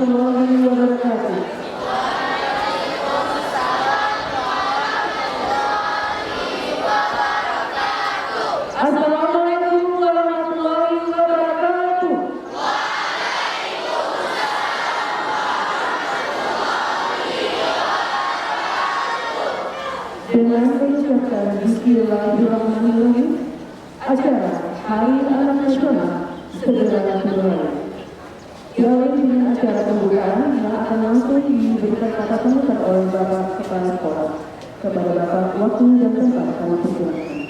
warahmatullahi wabarakatuh. Assalamualaikum warahmatullahi wabarakatuh. Dengan mengucapkan Bismillahirrahmanirrahim, acara Hari Anak Nasional segera dimulai. Diawali dengan acara pembukaan yang akan langsung diberikan kata penutup oleh Bapak Kepala Sekolah. Kepada Bapak, waktu dan tempat kami persilakan.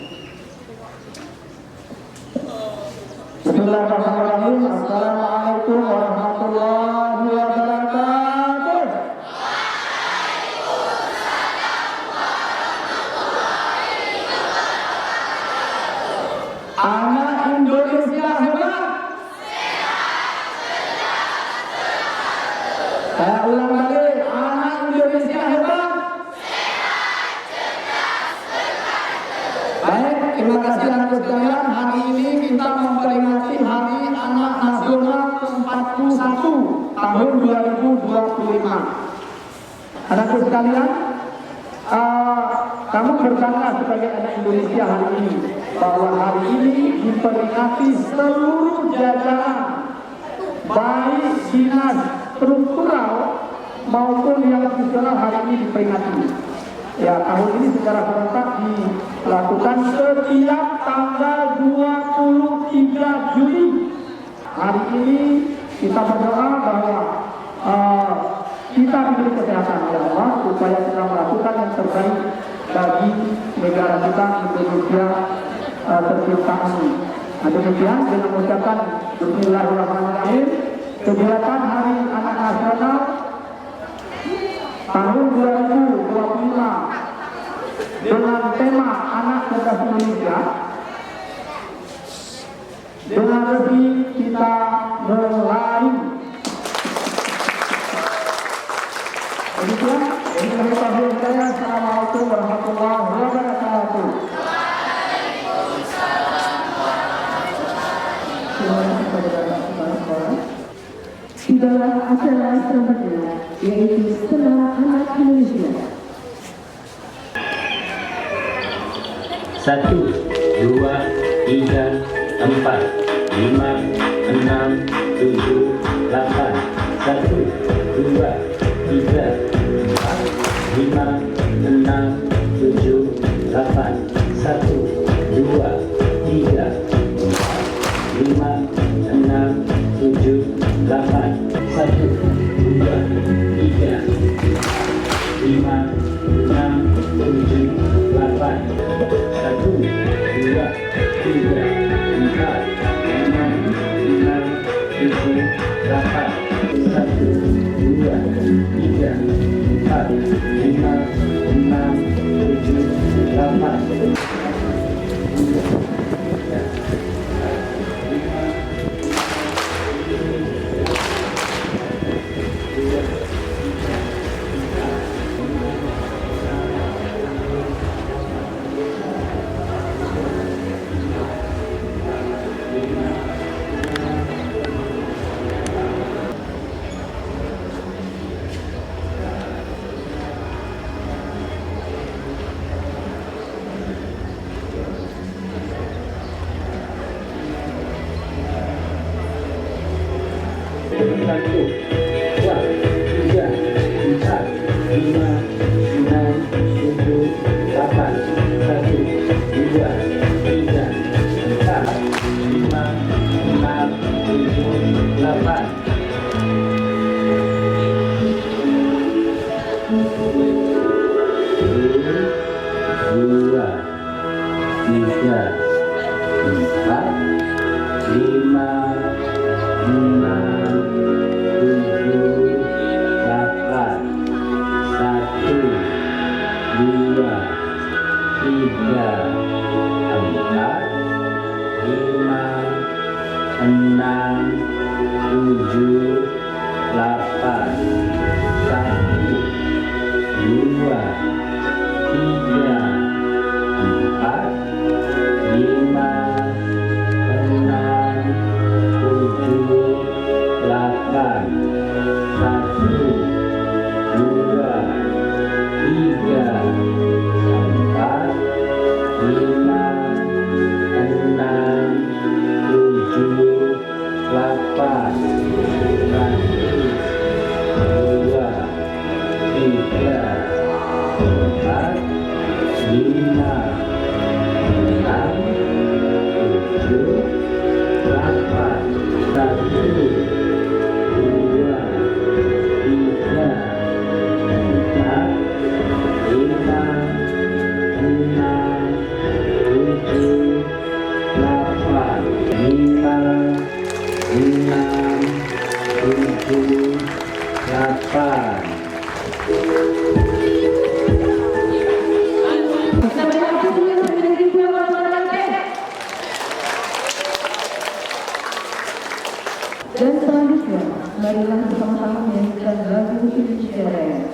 Bismillahirrahmanirrahim. Assalamualaikum warahmatullahi wabarakatuh. Anak Indonesia hebat. Saya ulang lagi, anak Indonesia hebat. Baik, terima kasih anak sekalian. Hari ini kita memperingati Hari Anak Nasional ke-41 tahun 2025. Anak sekalian, kamu berbangga sebagai anak Indonesia hari ini bahwa hari ini diperingati seluruh jajaran baik dinas struktural maupun yang fungsional hari ini diperingati. Ya, tahun ini secara serentak dilakukan setiap tanggal 23 Juli. Hari ini kita berdoa bahwa kita diberi kesehatan oleh Allah supaya kita melakukan yang terbaik bagi negara kita Indonesia tercinta ini. Nah, demikian dengan mengucapkan Bismillahirrahmanirrahim, kegiatan Hari Anak Nasional tahun 2025 dengan tema Anak Cerdas Indonesia, dengan resmi kita mulai. Demikian, Assalamualaikum warahmatullahi wabarakatuh. Di dalam acara selanjutnya, yaitu Senam Anak Indonesia. 1, 2, 3, 4, 5, 6, 7, 8. 1, 2, 3, 4, 5, 6, 7, 8. 1, 2, 3, 4, 5, 6, 7, 8. 1, 2, 3, 5, 6, 7, 8. 1, 2, 3, 4, 5, 6, 7, 8. 1, 2, 3, 4, 5, 6, 7, 8. Dan selanjutnya, marilah bersama-sama menyanyikan lagu Indonesia Raya.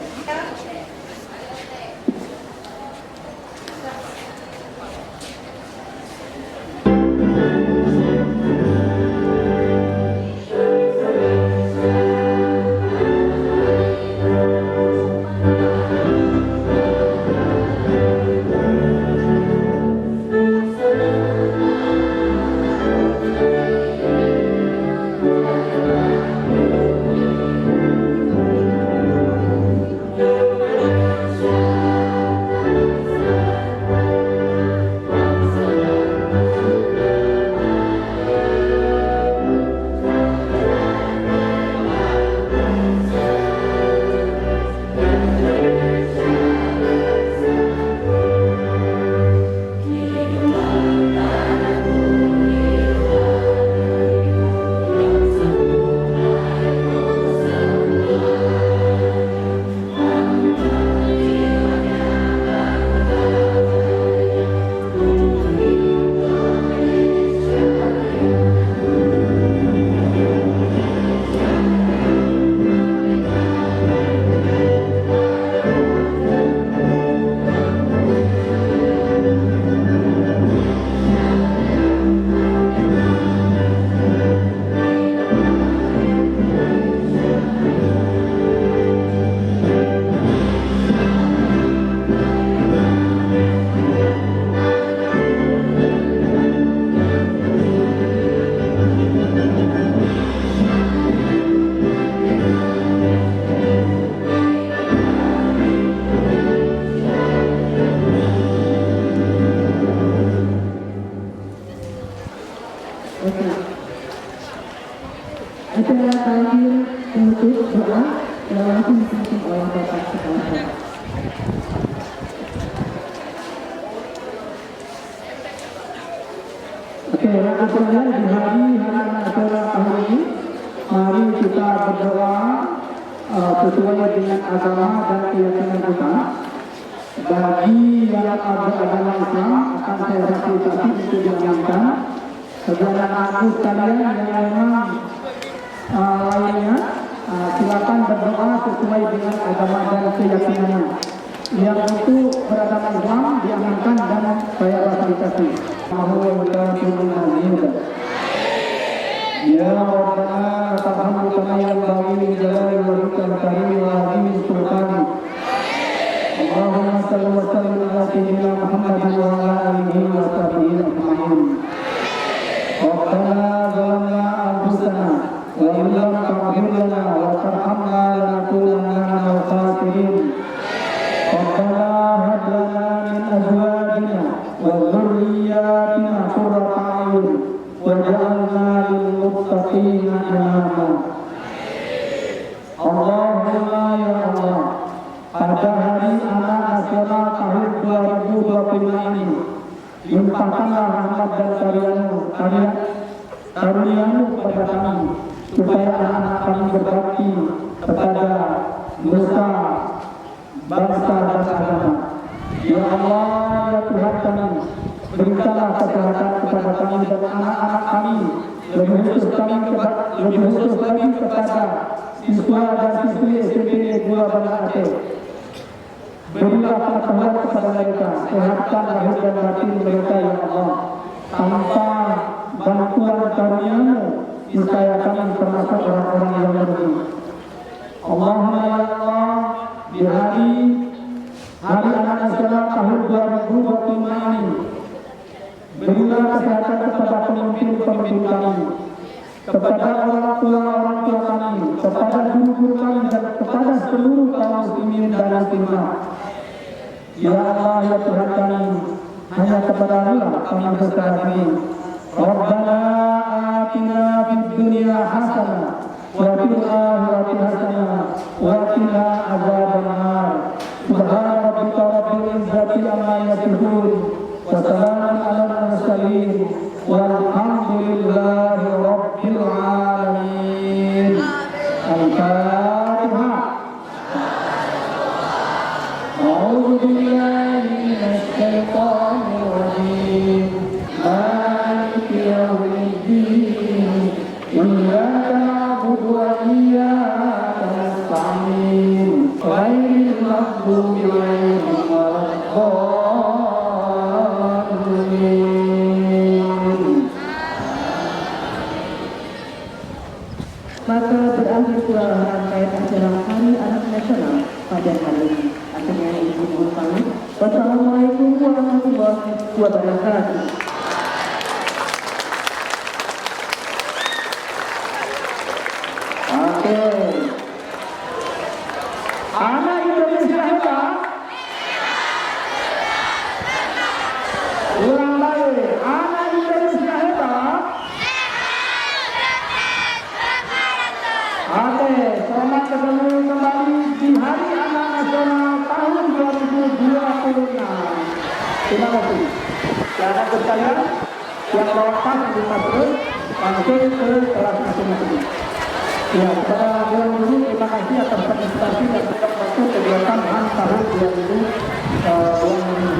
Acara terakhir untuk doa yang langsung dipimpin oleh Bapak Kepala. Oke, rangkaian di hari acara tahun ini, mari kita berdoa sesuai dengan agama dan keyakinan kita. Bagi yang beragama Islam akan saya fasilitasi untuk diamankan. Saudara-saudaraku sekalian yang memang lainnya, silakan berdoa sesuai dengan agama dan keyakinannya. Yang untuk beragama Islam diamankan dan saya fasilitasi. Ya Rabbana tahammu kama yanbaghi li jalali wajhikal karim wa azimi sultanik. Allahumma salli wa sallim ala sayyidina Muhammadin wa ala alihi wa sahbihi ajma'in. Rabbana zalamna anfusana wa in lam taghfir lana wa tarhamna lanakunanna minal khasirin. Rabbana hab lana min azwajina wa dhurriyyatina qurrata a'yun waj'alna lil muttaqina imama. Allahumma ya Allah, pada hari Anak Nasional tahun 2025 ini, limpahkanlah rahmat dan karuniamu kepada kami, supaya anak-anak kami berbakti kepada nusa, bangsa dan agama. Ya Allah, ya Tuhan kami, berikanlah kesehatan kepada kami dan anak-anak kami, lebih khusus lagi kepada siswa dan siswi SMP Negeri Banda Aceh. Berilah pengetahuan kepada mereka, sehatkan lahir dan batin mereka ya Allah. Tanpa bantuan karunia-Mu, niscaya kami termasuk orang-orang yang merugi. Allahumma ya Allah, di hari Anak Nasional tahun 2025 ini, berilah kesehatan kepada pemimpin-pemimpin kami, kepada orang tua kami, kepada guru-guru kami, dan kepada seluruh kaum muslimin dan muslimat. Ya Allah, ya Tuhan kami, hanya kepada Allah kami berserah diri. Rabbana atina fid dunya hasanah wa fil akhirati hasanah wa qina adzabannar. Subhana rabbika rabbil izzati amma yasifun wa salamun alal mursalin walhamdulillahi rabbil alamin. Al-Fatihah. A'udzu billahi minasy syaithanir rajim. Maliki yaumiddin. Iyyaka na'budu wa iyyaka nasta'in. Ghairil maghdubi 'alaihim waladdallin. Maka berakhir pula rangkaian acara Hari Anak Nasional pada hari ini. Akhirnya ibu kami. Wassalamualaikum warahmatullahi wabarakatuh. Oke. Anak Indonesia hebat. Ulang lagi. Anak Indonesia hebat. Oke, selamat ketemu kembali di Hari Anak Nasional tahun 2026. Terima kasih. Saudara sekalian, yang bawa tas dimasuk langsung ke kelas masing-masing. Ya, kepada Dewan Guru, terima kasih atas partisipasi dan tetap waktu kegiatan tahun 2026.